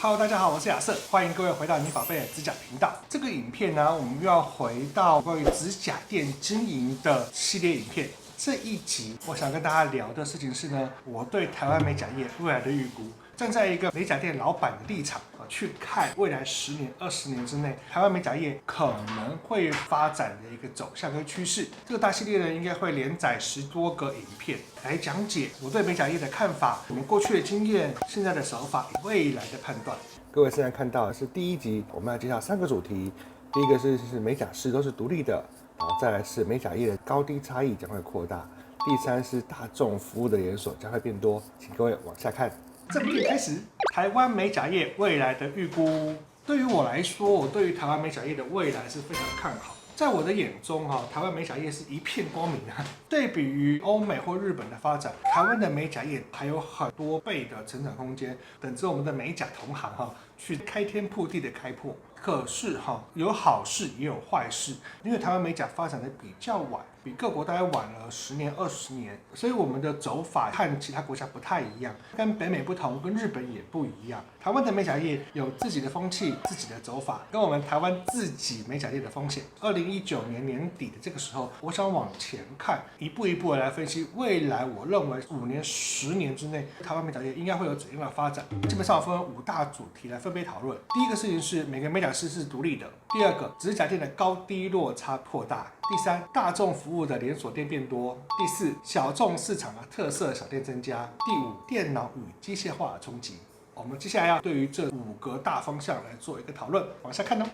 Hello， 大家好，我是亚瑟，欢迎各位回到你宝贝的指甲频道。这个影片呢，我们又要回到关于指甲店经营的系列影片。这一集我想跟大家聊的事情是呢，我对台湾美甲业未来的预估，站在一个美甲店老板的立场去看未来10年、20年之内，台湾美甲业可能会发展的一个走向跟趋势。这个大系列呢，应该会连载10多个影片，来讲解我对美甲业的看法，我们过去的经验、现在的手法、未来的判断。各位现在看到的是第一集，我们要介绍3个主题。第一个是美甲师都是独立的，然后再来是美甲业的高低差异将会扩大，第3是大众服务的连锁将会变多。请各位往下看。正片开始，台湾美甲业未来的预估。对于我来说，我对于台湾美甲业的未来是非常看好。在我的眼中，台湾美甲业是一片光明啊。对比于欧美或日本的发展，台湾的美甲业还有很多倍的成长空间，等着我们的美甲同行去开天铺地的开拓。可是有好事也有坏事，因为台湾美甲发展的比较晚，比各国大概晚了10年、20年，所以我们的走法和其他国家不太一样，跟北美不同，跟日本也不一样。台湾的美甲业有自己的风气、自己的走法，跟我们台湾自己美甲业的风险。2019年年底的这个时候，我想往前看，一步一步的来分析未来，我认为5年、10年之内，台湾美甲业应该会有怎样的发展。基本上我分为5大主题来分别讨论。第一个事情是每个美甲师是独立的；第二个，指甲店的高低落差扩大；第3，大众服务的连锁店变多；第4，小众市场的特色小店增加；第5，电脑与机械化的冲击。我们接下来要对于这5个大方向来做一个讨论，往下看哦。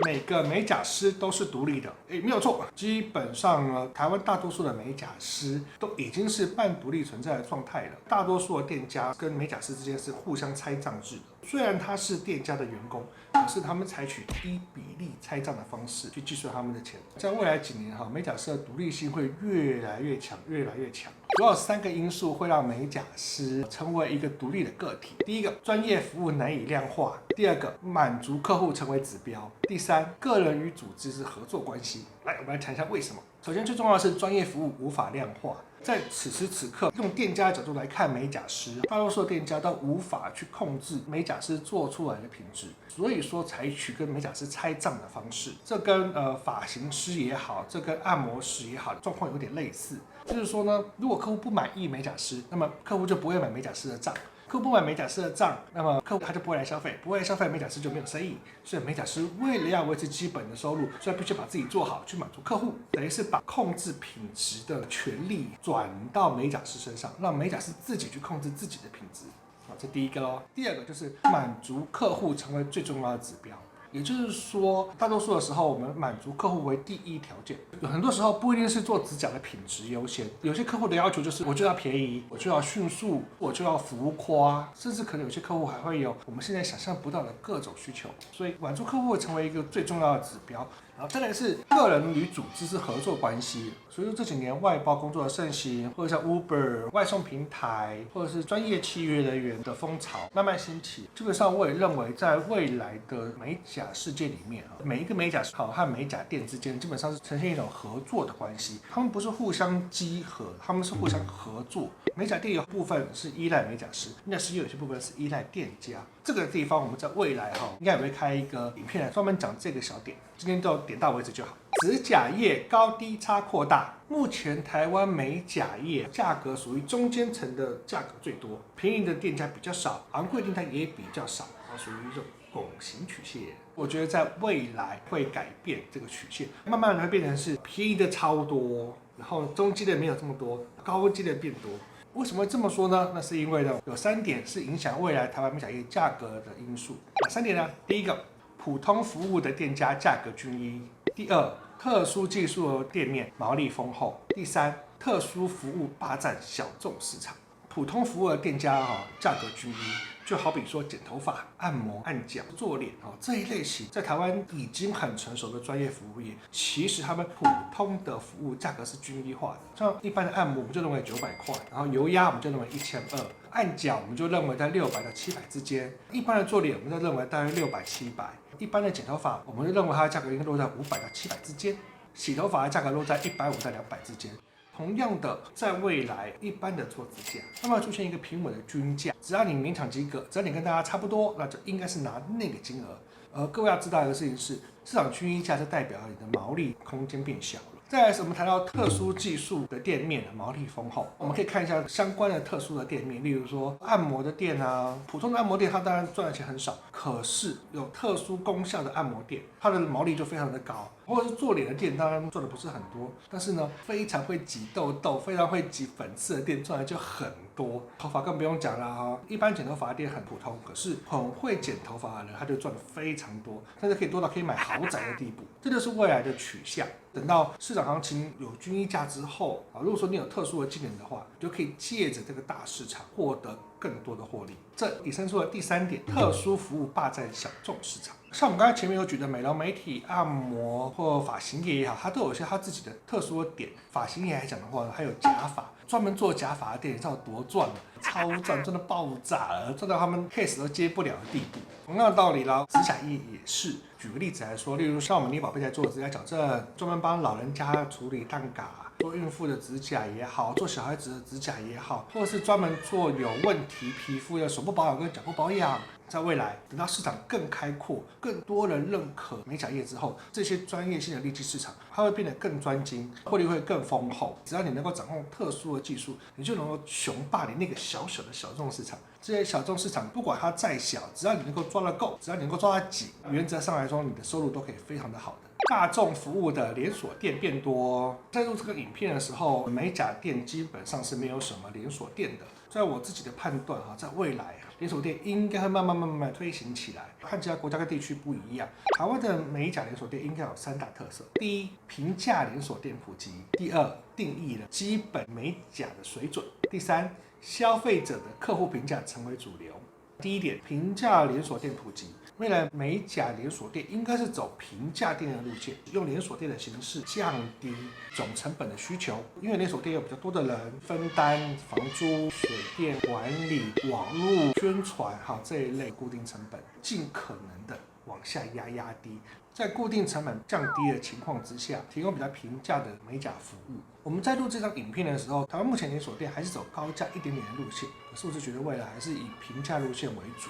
每个美甲师都是独立的，没有错。基本上呢，台湾大多数的美甲师都已经是半独立存在的状态了。大多数的店家跟美甲师之间是互相拆账制的，虽然他是店家的员工，可是他们采取依比例拆账的方式去计算他们的钱。在未来几年美甲师的独立性会越来越强，越来越强。主要有3个因素会让美甲师成为一个独立的个体。第一个，专业服务难以量化；第二个，满足客户成为指标；第3，个人与组织是合作关系。来，我们来谈一下为什么。首先，最重要的是专业服务无法量化。在此时此刻，用店家的角度来看美甲师，大多数的店家都无法去控制美甲师做出来的品质，所以说采取跟美甲师拆账的方式。这跟发型师也好，这跟按摩师也好，状况有点类似。就是说呢，如果客户不满意美甲师，那么客户就不会买美甲师的账。客户不买美甲师的账，那么客户他就不会来消费，不会来消费，美甲师就没有生意。所以美甲师为了要维持基本的收入，所以必须把自己做好，去满足客户，等于是把控制品质的权利转到美甲师身上，让美甲师自己去控制自己的品质。好，这第一个咯。第二个就是满足客户成为最重要的指标。也就是说，大多数的时候，我们满足客户为第一条件。有很多时候不一定是做指甲的品质优先，有些客户的要求就是我就要便宜，我就要迅速，我就要浮夸，甚至可能有些客户还会有我们现在想象不到的各种需求。所以满足客户会成为一个最重要的指标。然后再来是个人与组织是合作关系，所以说这几年外包工作的盛行，或者像 Uber 外送平台，或者是专业契约人员的风潮慢慢兴起。基本上我也认为，在未来的美甲世界里面每一个美甲师和美甲店之间基本上是呈现一种合作的关系，他们不是互相稽核，他们是互相合作。美甲店有部分是依赖美甲师，美甲师有些部分是依赖店家。这个地方我们在未来应该也会开一个影片来专门讲这个小点，今天就点到为止就好。指甲业高低差扩大，目前台湾美甲业价格属于中间层的价格最多，便宜的店家比较少，昂贵店家也比较少，属于一种拱形曲线。我觉得在未来会改变这个曲线，慢慢的会变成是便宜的超多，然后中阶的没有这么多，高阶的变多。为什么会这么说呢？那是因为呢，有3点是影响未来台湾美甲业价格的因素。哪3点呢？第一个，普通服务的店家价格均一；第2，特殊技术的店面毛利丰厚；第3，特殊服务霸占小众市场。普通服务的店家价格均一，就好比说剪头发、按摩、按脚、做脸这一类型，在台湾已经很成熟的专业服务业，其实他们普通的服务价格是均一化的。像一般的按摩，我们就认为900块，然后油压我们就认为1200，按脚我们就认为在600到700之间，一般的做脸我们就认为大约600、700，一般的剪头发我们就认为它的价格应该落在500到700之间，洗头发的价格落在150到200之间。同样的，在未来一般的做指甲，那么出现一个平稳的均价，只要你勉强及格，只要你跟大家差不多，那就应该是拿那个金额。各位要知道一个事情是，市场均一价就代表你的毛利空间变小了。再来是我们谈到特殊技术的店面，毛利丰厚，我们可以看一下相关的特殊的店面，例如说按摩的店啊，普通的按摩店它当然赚的钱很少，可是有特殊功效的按摩店，它的毛利就非常的高。或者是做脸的店，当然做的不是很多，但是呢，非常会挤痘痘、非常会挤粉刺的店赚的就很多。头发更不用讲啦哈，一般剪头发的店很普通，可是很会剪头发的人，他就赚的非常多，甚至可以多到可以买豪宅的地步。这就是未来的取向。等到市场行情有均一价之后啊，如果说你有特殊的技能的话，你就可以借着这个大市场获得更多的获利。这引申出了第3点，特殊服务霸占小众市场。像我们刚才前面有举的美容美体、按摩或发型业也好，它都有一些它自己的特殊的点。发型业来讲的话，还有假发，专门做假发的店，你知道有多赚吗？超赚，真的爆炸了，赚到他们 case 都接不了的地步。同样的道理啦，指甲业也是。举个例子来说，例如像我们妮宝贝在做指甲矫正，专门帮老人家处理蛋嘎。做孕妇的指甲也好，做小孩子的指甲也好，或者是专门做有问题皮肤的手部保养跟脚部保养，在未来等到市场更开阔，更多人认可美甲业之后，这些专业性的利基市场，它会变得更专精，获利会更丰厚。只要你能够掌控特殊的技术，你就能够雄霸你那个小小的小众市场。这些小众市场不管它再小，只要你能够抓得够，只要你能够抓得紧，原则上来说，你的收入都可以非常的好的。大众服务的连锁店变多，在录这个影片的时候，美甲店基本上是没有什么连锁店的。在我自己的判断在未来连锁店应该会慢慢推行起来。和其他国家跟地区不一样，台湾的美甲连锁店应该有3大特色：第一，平价连锁店普及；第二，定义了基本美甲的水准；第三，消费者的客户评价成为主流。第一点，平价连锁店普及。未来美甲连锁店应该是走平价店的路线，用连锁店的形式降低总成本的需求，因为连锁店有比较多的人分担房租、水电管理、网络宣传这一类固定成本，尽可能的往下压低，在固定成本降低的情况之下，提供比较平价的美甲服务。我们在录这张影片的时候，台湾目前连锁店还是走高价一点点的路线，可是我是觉得未来还是以平价路线为主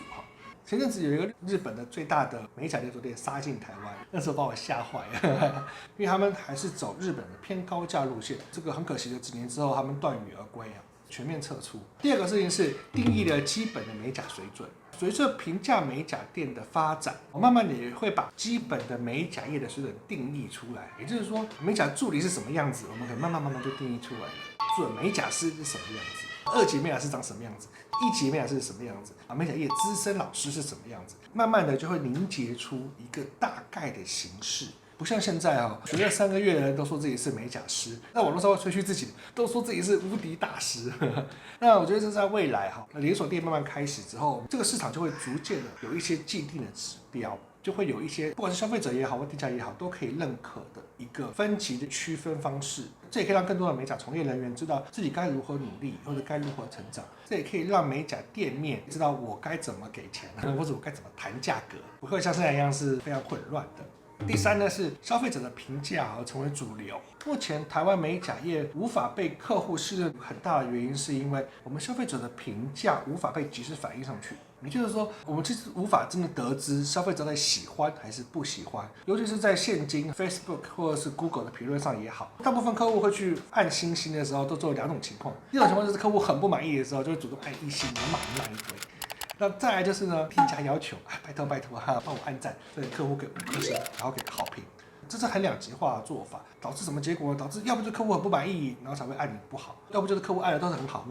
前阵子有一个日本的最大的美甲连锁店杀进台湾，那时候把我吓坏了，因为他们还是走日本的偏高价路线，这个很可惜的，几年之后他们断羽而归全面撤出。第二个事情是定义了基本的美甲水准，随着平价美甲店的发展，我慢慢的也会把基本的美甲业的水准定义出来，也就是说美甲助理是什么样子，我们可以慢慢就定义出来了。准美甲师是什么样子，2级美甲师长什么样子，1级美甲师是什么样子美甲业资深老师是什么样子，慢慢的就会凝结出一个大概的形式。不像现在学了3个月的人都说自己是美甲师，那网络上会吹嘘自己，都说自己是无敌大师。那我觉得这在未来连锁店慢慢开始之后，这个市场就会逐渐的有一些既定的指标，就会有一些不管是消费者也好或店家也好都可以认可的一个分级的区分方式。这也可以让更多的美甲从业人员知道自己该如何努力或者该如何成长，这也可以让美甲店面知道我该怎么给钱或者我该怎么谈价格，不会像现在一样是非常混乱的。第三呢是消费者的评价而成为主流。目前台湾美甲业无法被客户信任，很大的原因是因为我们消费者的评价无法被及时反映上去。也就是说，我们其实无法真的得知消费者在喜欢还是不喜欢，尤其是在现今 Facebook 或者是 Google 的评论上也好，大部分客户会去按星星的时候都只有2种情况，第一种情况就是客户很不满意的时候就会主动按1星，然后骂一堆。那再来就是呢，店家要求，拜托帮我按赞，所以客户给5颗星，然后给好评。这是很两极化的做法，导致什么结果呢？导致要不就客户很不满意，然后才会按你不好；要不就是客户按的都是很好。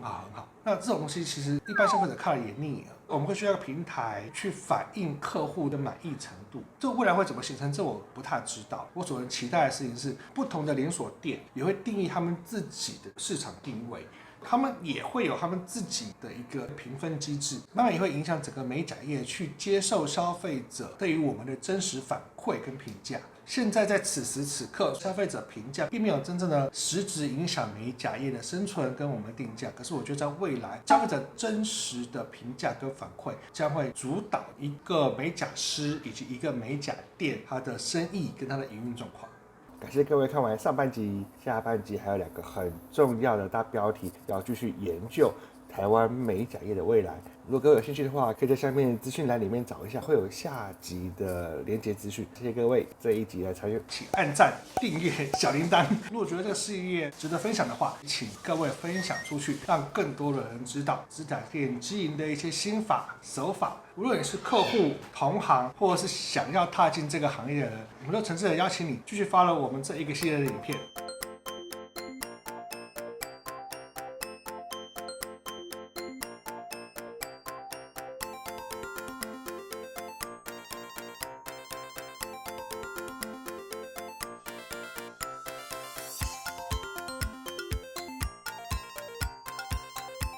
那这种东西其实一般消费者看了也腻了。我们会需要一个平台去反映客户的满意程度。这未来会怎么形成？这我不太知道。我所能期待的事情是，不同的连锁店也会定义他们自己的市场定位。他们也会有他们自己的一个评分机制，慢慢也会影响整个美甲业去接受消费者对于我们的真实反馈跟评价。现在在此时此刻，消费者评价并没有真正的实质影响美甲业的生存跟我们的定价。可是我觉得在未来，消费者真实的评价跟反馈将会主导一个美甲师以及一个美甲店它的生意跟它的营运状况。感谢各位看完上半集，下半集还有2个很重要的大标题要继续研究台湾美甲业的未来。如果各位有兴趣的话，可以在下面资讯栏里面找一下，会有下集的连结资讯。谢谢各位这一集的参与，请按赞、订阅、小铃铛。如果觉得这个事业值得分享的话，请各位分享出去，让更多的人知道指甲店经营的一些心法、手法。无论你是客户、同行，或者是想要踏进这个行业的人，我们都诚挚的邀请你继续follow我们这一个系列的影片。